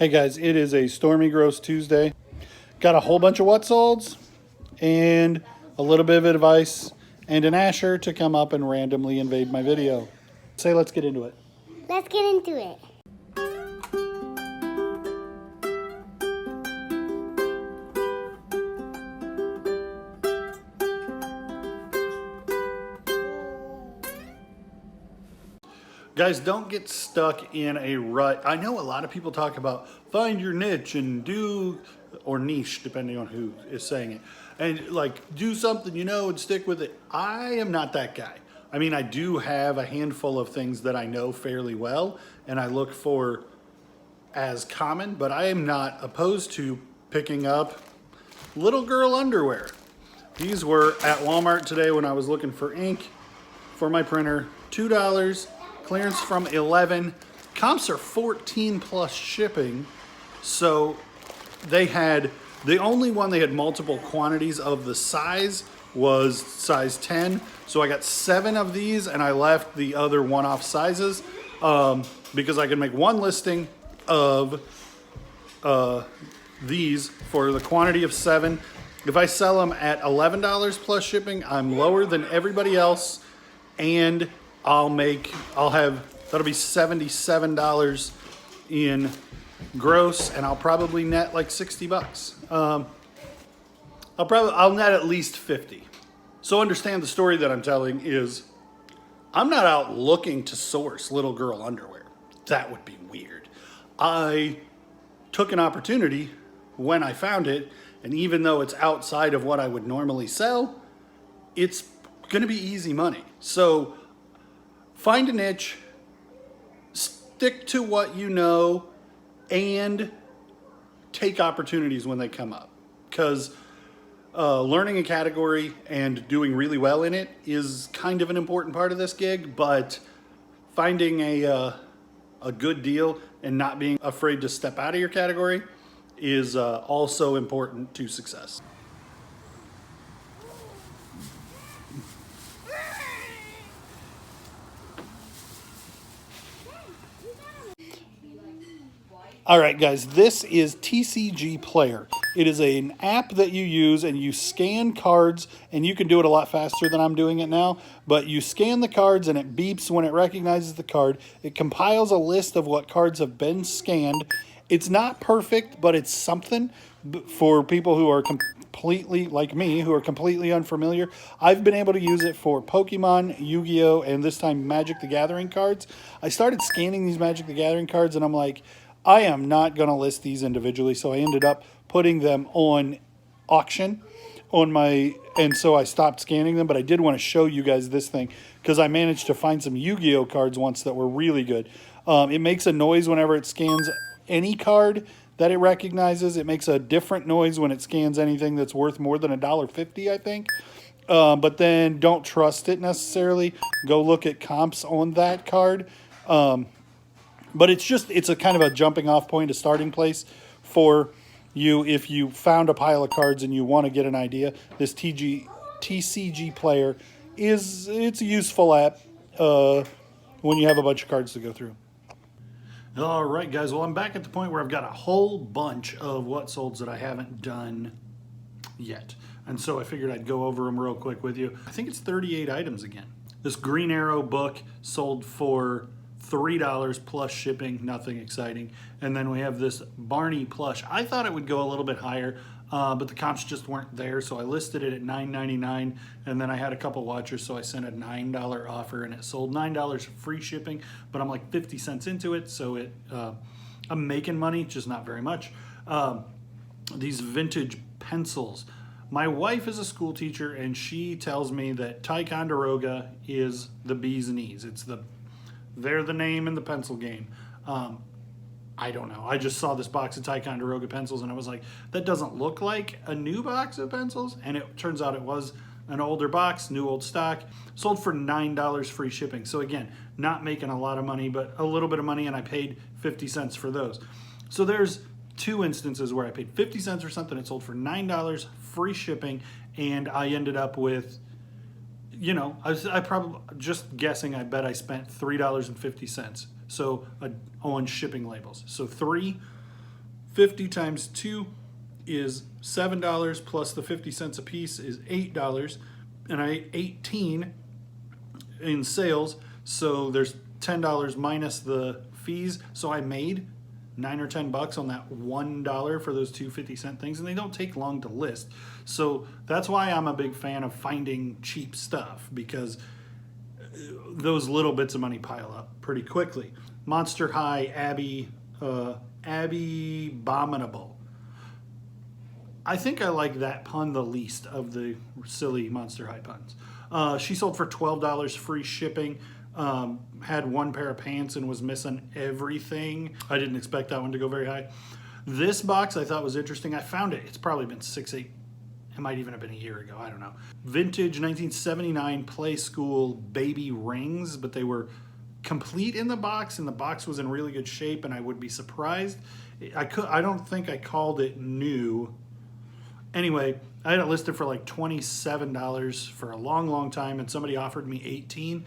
Hey guys, it is a stormy, gross Tuesday. Got a whole bunch of what solds and a little bit of advice and an Asher to come up and randomly invade my video. Say, let's get into it. Let's get into it. Guys, don't get stuck in a rut. I know a lot of people talk about find your niche and do, or niche, depending on who is saying it, and like do something you know and stick with it. I am not that guy. I mean, I do have a handful of things that I know fairly well and I look for as common, but I am not opposed to picking up little girl underwear. These were at Walmart today when I was looking for ink for my printer. $2. Clearance from 11. Comps are 14 plus shipping. So they had, the only one they had multiple quantities of the size was size 10. So I got 7 of these and I left the other one-off sizes because I could make one listing of these for the quantity of 7. If I sell them at $11 plus shipping, I'm lower than everybody else, and that'll be $77 in gross, and I'll probably net like 60 bucks. I'll net at least 50. So understand the story that I'm telling is I'm not out looking to source little girl underwear. That would be weird. I took an opportunity when I found it, and even though it's outside of what I would normally sell, it's gonna be easy money. So find a niche, stick to what you know, and take opportunities when they come up. Because learning a category and doing really well in it is kind of an important part of this gig, but finding a good deal and not being afraid to step out of your category is also important to success. All right, guys, this is TCG Player. It is an app that you use and you scan cards, and you can do it a lot faster than I'm doing it now, but you scan the cards and it beeps when it recognizes the card. It compiles a list of what cards have been scanned. It's not perfect, but it's something for people who are completely, like me, who are completely unfamiliar. I've been able to use it for Pokemon, Yu-Gi-Oh!, and this time Magic the Gathering cards. I started scanning these Magic the Gathering cards and I'm like, I am not going to list these individually, so I ended up putting them on auction and so I stopped scanning them, but I did want to show you guys this thing because I managed to find some Yu-Gi-Oh! Cards once that were really good. It makes a noise whenever it scans any card that it recognizes. It makes a different noise when it scans anything that's worth more than $1.50, I think. But then don't trust it necessarily. Go look at comps on that card. But it's a kind of a jumping off point, a starting place for you if you found a pile of cards and you want to get an idea. This TCG Player it's a useful app when you have a bunch of cards to go through. All right, guys. Well, I'm back at the point where I've got a whole bunch of what solds that I haven't done yet. And so I figured I'd go over them real quick with you. I think it's 38 items again. This Green Arrow book sold for $3 plus shipping, nothing exciting. And then we have this Barney plush. I thought it would go a little bit higher, but the comps just weren't there, so I listed it at $9.99, and then I had a couple watchers, so I sent a $9 offer, and it sold $9 free shipping, but I'm like 50 cents into it, so I'm making money, just not very much. These vintage pencils. My wife is a school teacher, and she tells me that Ticonderoga is the bee's knees. They're the name in the pencil game. I don't know. I just saw this box of Ticonderoga pencils and I was like, that doesn't look like a new box of pencils. And it turns out it was an older box, new old stock, sold for $9 free shipping. So again, not making a lot of money, but a little bit of money, and I paid 50 cents for those. So there's 2 instances where I paid 50 cents for something, it sold for $9 free shipping, and I ended up with, you know, I probably, just guessing, I bet I spent $3.50. So on shipping labels. So 3 50 times 2 is $7 plus the 50 cents a piece is $8. And I ate 18 in sales. So there's $10 minus the fees. So I made $9 or $10 on that $1 for those two 50-cent things, and they don't take long to list. So that's why I'm a big fan of finding cheap stuff, because those little bits of money pile up pretty quickly. Monster High Abby Abominable. I think I like that pun the least of the silly Monster High puns. She sold for $12 free shipping. Had one pair of pants and was missing everything. I didn't expect that one to go very high. This box I thought was interesting. I found it. It's probably been 6, 8, it might even have been a year ago. I don't know. Vintage 1979 Play School baby rings, but they were complete in the box, and the box was in really good shape, and I would be surprised. I don't think I called it new. Anyway, I had it listed for like $27 for a long time, and somebody offered me 18,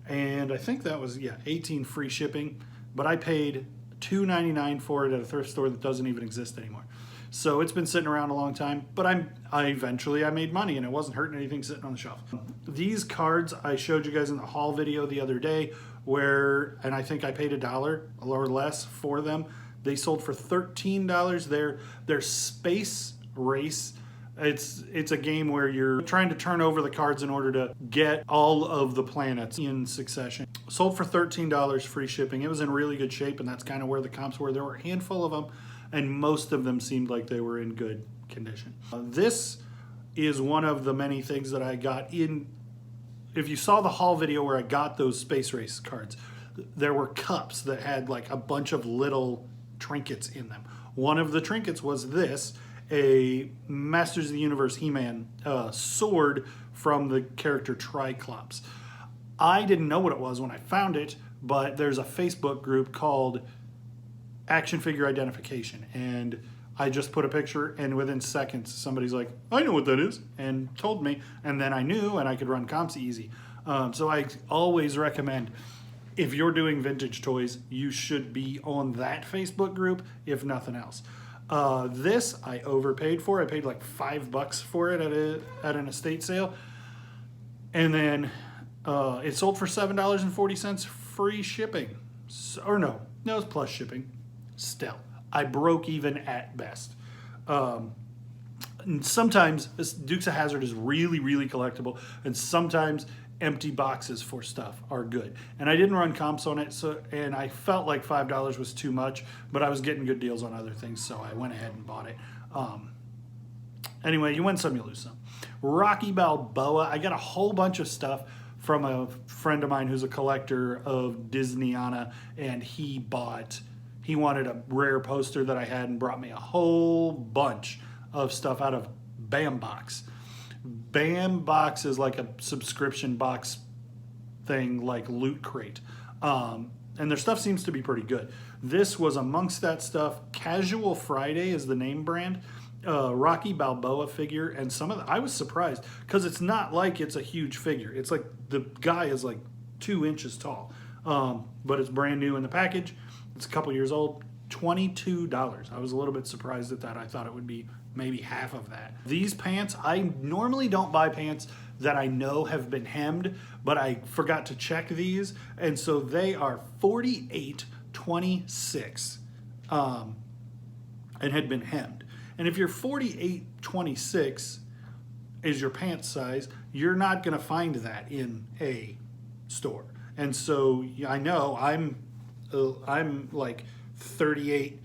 and I think that was, 18 free shipping, but I paid $2.99 for it at a thrift store that doesn't even exist anymore. So it's been sitting around a long time, but I eventually made money, and it wasn't hurting anything sitting on the shelf. These cards I showed you guys in the haul video the other day, and I think I paid $1 or less for them. They sold for $13. They're Space Race. It's a game where you're trying to turn over the cards in order to get all of the planets in succession. Sold for $13 free shipping. It was in really good shape, and that's kind of where the comps were. There were a handful of them, and most of them seemed like they were in good condition. This is one of the many things that I got in. If you saw the haul video where I got those Space Race cards, there were cups that had like a bunch of little trinkets in them. One of the trinkets was this, a Masters of the Universe He-Man sword from the character Triclops. I didn't know what it was when I found it, but there's a Facebook group called Action Figure Identification, and I just put a picture, and within seconds somebody's like, I know what that is, and told me, and then I knew, and I could run comps easy. So I always recommend, if you're doing vintage toys, you should be on that Facebook group, if nothing else. This I overpaid for. I paid like $5 for it at an estate sale, and then it sold for $7.40 free shipping. It's plus shipping. Still, I broke even at best. And sometimes Dukes of Hazzard is really, really collectible, and sometimes empty boxes for stuff are good. And I didn't run comps on it, and I felt like $5 was too much, but I was getting good deals on other things, so I went ahead and bought it. Anyway, you win some, you lose some. Rocky Balboa, I got a whole bunch of stuff from a friend of mine who's a collector of Disneyana, and he wanted a rare poster that I had and brought me a whole bunch of stuff out of Bam Box. Bam Box is like a subscription box thing like Loot Crate. And their stuff seems to be pretty good. This was amongst that stuff. Casual Friday is the name brand. Rocky Balboa figure, and I was surprised because it's not like it's a huge figure. It's like the guy is like 2 inches tall, but it's brand new in the package. It's a couple years old. $22. I was a little bit surprised at that. I thought it would be maybe half of that. These pants, I normally don't buy pants that I know have been hemmed, but I forgot to check these, and so they are 48.26 and had been hemmed. And if you're 48.26 is your pants size, you're not going to find that in a store. And so I know I'm like 38,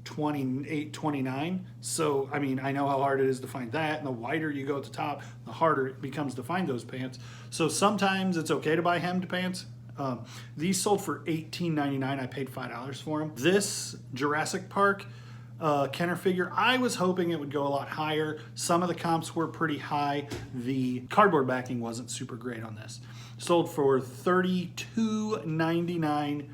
28, 29. So, I mean, I know how hard it is to find that. And the wider you go at the top, the harder it becomes to find those pants. So sometimes it's okay to buy hemmed pants. These sold for $18.99. I paid $5 for them. This Jurassic Park Kenner figure, I was hoping it would go a lot higher. Some of the comps were pretty high. The cardboard backing wasn't super great on this. Sold for $32.99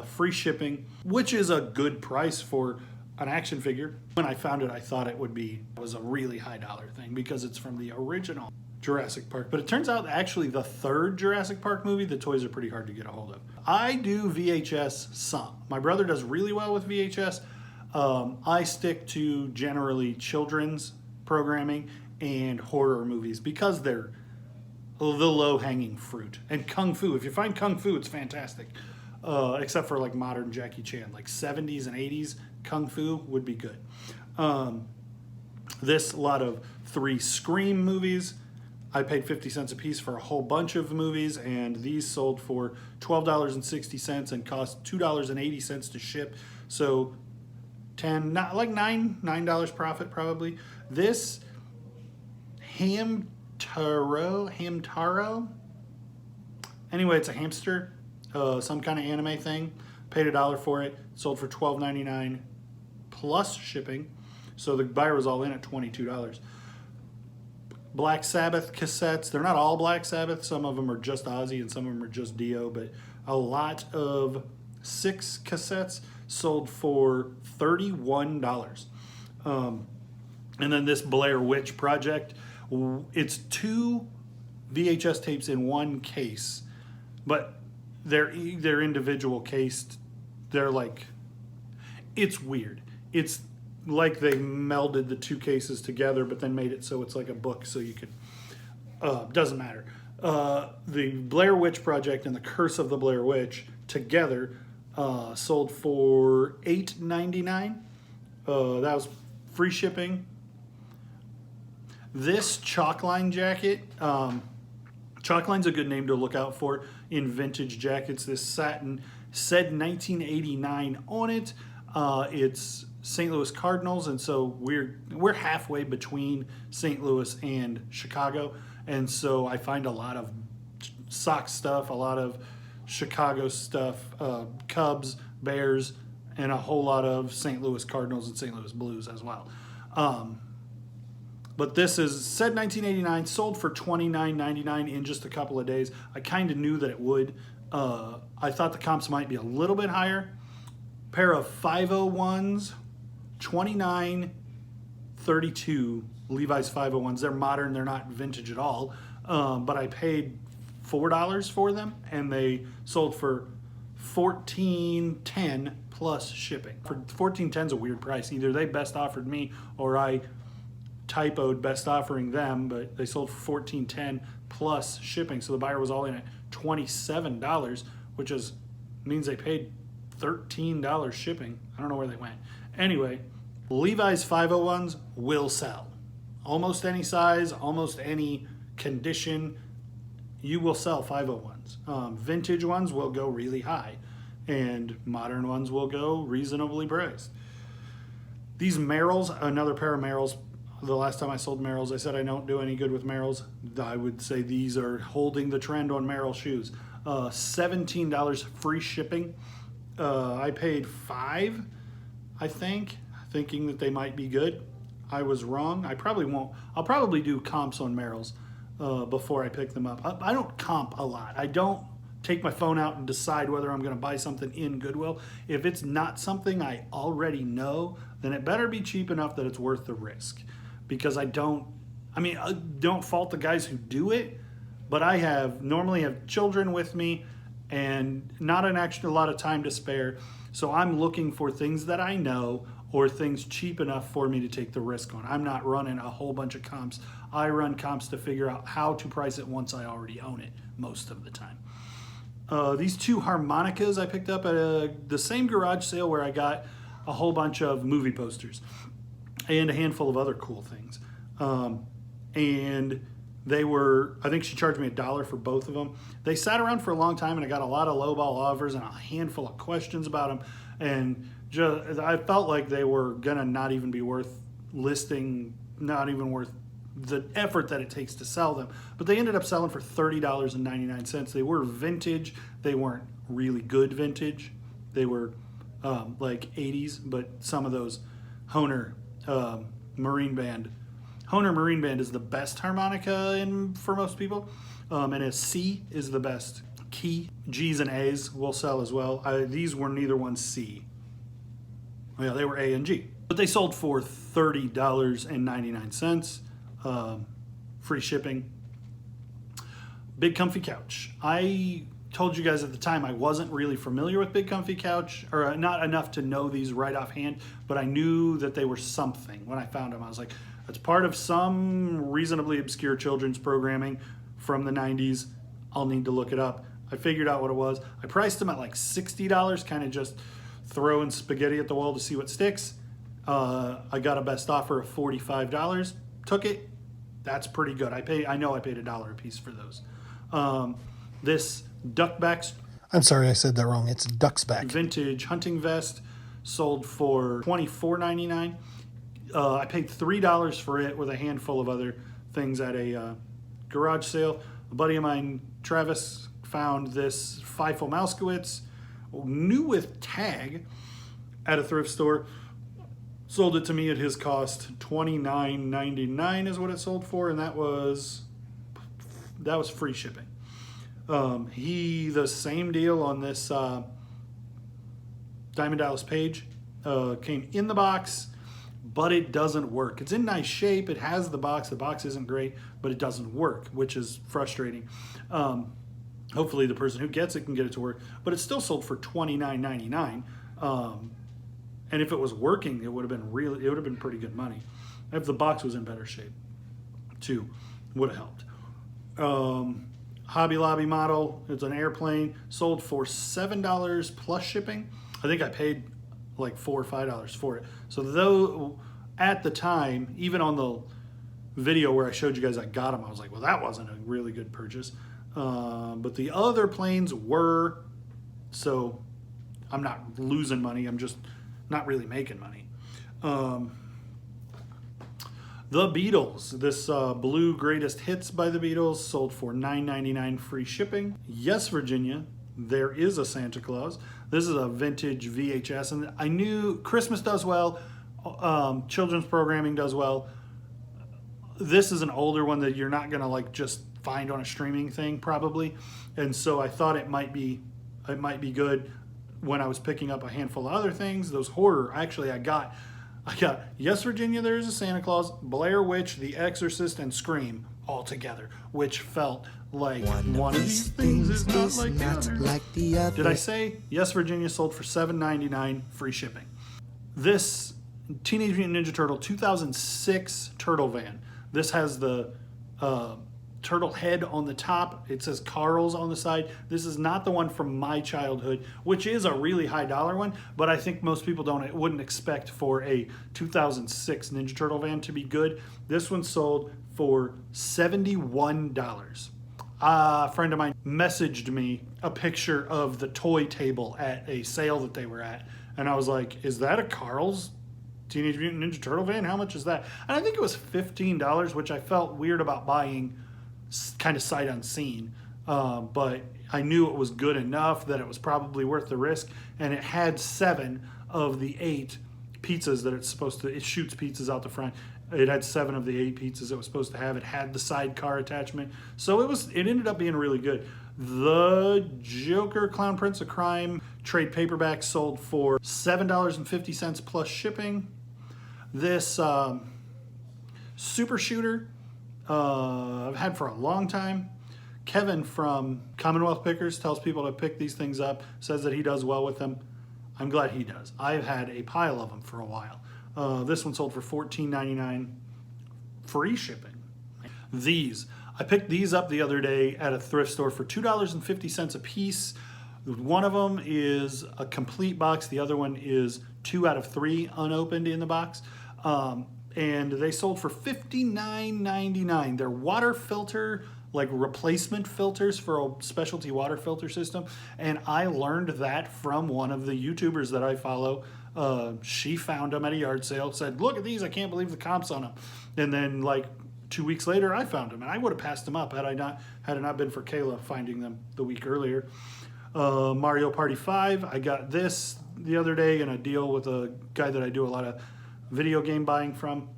free shipping, which is a good price for an action figure. When I found it, I thought it was a really high dollar thing because it's from the original Jurassic Park. But it turns out actually the third Jurassic Park movie, the toys are pretty hard to get a hold of. I do VHS some. My brother does really well with VHS. I stick to generally children's programming and horror movies because they're the low-hanging fruit. And kung fu, if you find kung fu, it's fantastic. Except for like modern Jackie Chan, like 70s and 80s kung fu would be good. This, a lot of 3 Scream movies. I paid 50 cents a piece for a whole bunch of movies, and these sold for $12.60 and cost $2.80 to ship. So 10, not like $9 profit probably. This Hamtaro. Anyway, it's a hamster, some kind of anime thing. Paid $1 for it. Sold for $12.99 plus shipping. So the buyer was all in at $22. Black Sabbath cassettes. They're not all Black Sabbath. Some of them are just Ozzy and some of them are just Dio, but a lot of 6 cassettes sold for $31. And then this Blair Witch Project. It's 2 VHS tapes in one case, but they're individual cased. They're like, it's weird. It's like they melded the 2 cases together, but then made it so it's like a book, so you could, doesn't matter. The Blair Witch Project and the Curse of the Blair Witch together sold for $8.99. That was free shipping. This Chalkline jacket, Chalkline's a good name to look out for in vintage jackets. This satin said 1989 on it. It's St. Louis Cardinals, and so we're halfway between St. Louis and Chicago, and so I find a lot of Sox stuff, a lot of Chicago stuff, Cubs, Bears, and a whole lot of St. Louis Cardinals and St. Louis Blues as well. But this is said 1989, sold for $29.99 in just a couple of days. I kind of knew that it would. I thought the comps might be a little bit higher. Pair of 501s, $29.32 Levi's 501s. They're modern, they're not vintage at all. But I paid $4 for them, and they sold for $14.10 plus shipping. For $14.10 is a weird price. Either they best offered me or I typoed best offering them, but they sold for $14.10 plus shipping. So the buyer was all in at $27, which means they paid $13 shipping. I don't know where they went. Anyway, Levi's 501s will sell. Almost any size, almost any condition, you will sell 501s. Vintage ones will go really high, and modern ones will go reasonably priced. These Merrells, another pair of Merrells. The last time I sold Merrells, I said I don't do any good with Merrells. I would say these are holding the trend on Merrell shoes. $17 free shipping. I paid $5, I think, thinking that they might be good. I was wrong. I probably won't. I'll probably do comps on Merrells before I pick them up. I don't comp a lot. I don't take my phone out and decide whether I'm going to buy something in Goodwill. If it's not something I already know, then it better be cheap enough that it's worth the risk. Because I don't fault the guys who do it, but I normally have children with me and not a lot of time to spare. So I'm looking for things that I know or things cheap enough for me to take the risk on. I'm not running a whole bunch of comps. I run comps to figure out how to price it once I already own it most of the time. These 2 harmonicas I picked up at the same garage sale where I got a whole bunch of movie posters and a handful of other cool things. And they were, I think she charged me $1 for both of them. They sat around for a long time, and I got a lot of lowball offers and a handful of questions about them. And I felt like they were gonna not even be worth listing, not even worth the effort that it takes to sell them. But they ended up selling for $30.99. They were vintage. They weren't really good vintage. They were like 80s, but some of those Hohner Marine Band. Hohner Marine Band is the best harmonica for most people, and a C is the best key. G's and A's will sell as well. These were neither one C. Yeah, they were A and G. But they sold for $30.99, free shipping. Big comfy couch. I told you guys at the time I wasn't really familiar with Big Comfy Couch, or not enough to know these right offhand, but I knew that they were something when I found them. I was like, it's part of some reasonably obscure children's programming from the 90s. I'll need to look it up. I figured out what it was. I priced them at like $60, kind of just throwing spaghetti at the wall to see what sticks. I got a best offer of $45. Took it. That's pretty good. I know I paid $1 a piece for those. This Duckback. I'm sorry, I said that wrong. It's Ducksback. Vintage hunting vest sold for $24.99. I paid $3 for it with a handful of other things at a garage sale. A buddy of mine, Travis, found this Feifel Mauskowitz, new with tag, at a thrift store. Sold it to me at his cost, $29.99 is what it sold for, and that was free shipping. The same deal on this Diamond Dallas Page, came in the box, but it doesn't work. It's in nice shape. It has the box isn't great, but it doesn't work, which is frustrating. Hopefully the person who gets it can get it to work, but it's still sold for $29.99. And if it was working, it would have been pretty good money. If the box was in better shape, too, would have helped. Hobby Lobby model. It's an airplane. Sold for $7 plus shipping. I think I paid like $4 or $5 for it. So though at the time, even on the video where I showed you guys I got them, I was like, well, that wasn't a really good purchase. But the other planes were, so I'm not losing money. I'm just not really making money. The Beatles, this blue greatest hits by the Beatles, sold for $9.99 free shipping. Yes, Virginia, there is a Santa Claus. This is a vintage VHS, and I knew Christmas does well, children's programming does well. This is an older one that you're not gonna like just find on a streaming thing probably, and so I thought it might be good. When I was picking up a handful of other things, those horror, actually I got Yes, Virginia, There is a Santa Claus, Blair Witch, The Exorcist, and Scream all together, which felt like one of these things is not like the other. Did I say Yes, Virginia sold for $7.99 free shipping? This Teenage Mutant Ninja Turtle 2006 Turtle Van. This has the turtle head on the top. It says Carl's on the side. This is not the one from my childhood, which is a really high dollar one, but I think most people wouldn't expect for a 2006 Ninja Turtle van to be good. This one sold for $71. A friend of mine messaged me a picture of the toy table at a sale that they were at, and I was like, is that a Carl's Teenage Mutant Ninja Turtle van? How much is that? And I think it was $15, which I felt weird about buying kind of sight unseen, but I knew it was good enough that it was probably worth the risk, and it had 7 of the 8 pizzas that it shoots pizzas out the front. It had 7 of the 8 pizzas it was supposed to have. It had the sidecar attachment, so it ended up being really good. The Joker Clown Prince of Crime trade paperback sold for $7.50 plus shipping. This Super Shooter I've had for a long time. Kevin from Commonwealth Pickers tells people to pick these things up, says that he does well with them. I'm glad he does. I've had a pile of them for a while. This one sold for $14.99 free shipping. I picked these up the other day at a thrift store for $2.50 a piece. One of them is a complete box. The other one is 2 out of 3 unopened in the box. And they sold for $59.99. They're water filter, like replacement filters for a specialty water filter system. And I learned that from one of the YouTubers that I follow. She found them at a yard sale, said, look at these, I can't believe the comps on them. And then like 2 weeks later, I found them, and I would have passed them up had it not been for Kayla finding them the week earlier. Mario Party 5, I got this the other day in a deal with a guy that I do a lot of video game buying from.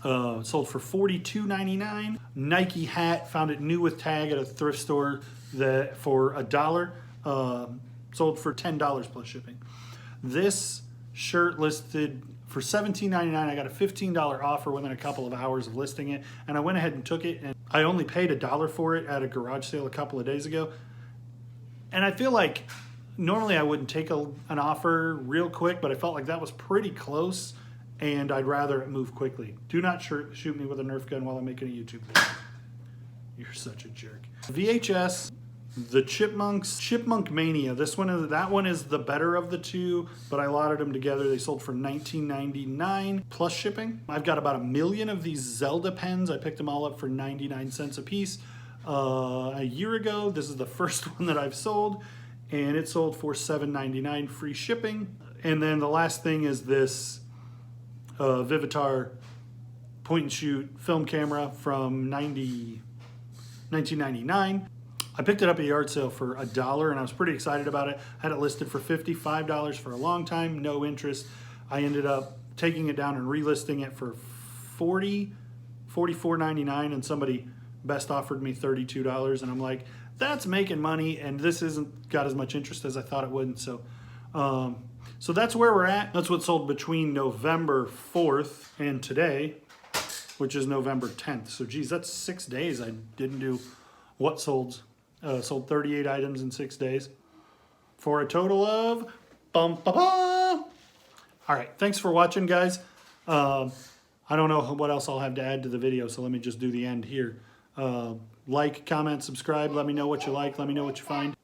Sold for $42.99. Nike hat, found it new with tag at a thrift store for $1. Sold for $10 plus shipping. This shirt listed for $17.99. I got a $15 offer within a couple of hours of listing it, and I went ahead and took it, and I only paid $1 for it at a garage sale a couple of days ago. And I feel like normally I wouldn't take an offer real quick, but I felt like that was pretty close, and I'd rather it move quickly. Do not shoot me with a Nerf gun while I'm making a YouTube video. You're such a jerk. VHS, the Chipmunk Mania. That one is the better of the two, but I lotted them together. They sold for $19.99 plus shipping. I've got about 1 million of these Zelda pens. I picked them all up for 99 cents a piece. A year ago, this is the first one that I've sold, and it sold for $7.99 free shipping. And then the last thing is this Vivitar point and shoot film camera from 1999. I picked it up at a yard sale for $1, and I was pretty excited about it. I had it listed for $55 for a long time, no interest. I ended up taking it down and relisting it for $44.99, and somebody best offered me $32, and I'm like, that's making money, and this isn't got as much interest as I thought it would. And so that's where we're at. That's what sold between November 4th and today, which is November 10th. So geez, that's 6 days I didn't do what sold. Sold 38 items in 6 days for a total of all right, thanks for watching, guys. I don't know what else I'll have to add to the video, so let me just do the end here. Like, comment, subscribe. Let me know what you like. Let me know what you find.